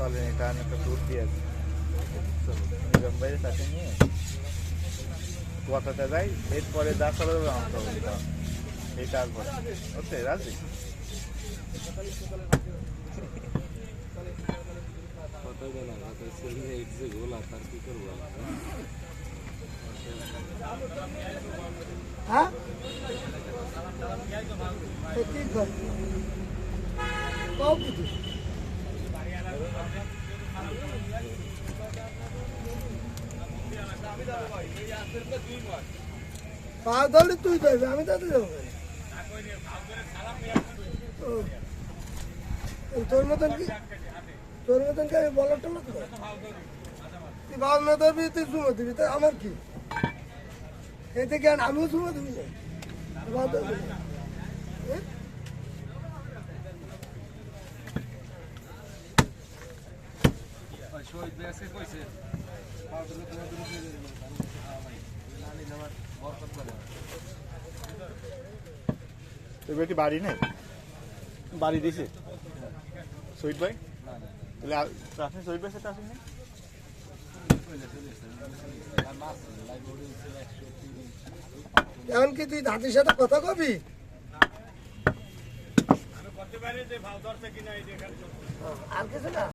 চলেন এটা আমি একটা ট্যুর দিয়েছি বাইরে তাকে নিয়ে কুয়াকাটা যাই এরপরে যা চলে যাবে আমার তো এই তারপরে ওকে রাজি হ্যাঁ পা ধরলে তুই যাবি আমি তাতে যাবো তোর মতন কি আমি বলার টলা তো তুই ভাব না ধরবি তুই চুমো দিবি তা আমার কি এতে জ্ঞান আমিও চুমো দিবি না তোর কি বাড়ি নেই বাড়ি দিছে শহীদ ভাই তাহলে আপনি শহীদ ভাই সাথে আসেন এখন কি তুই দাদির সাথে কথা কবি আর কিছু না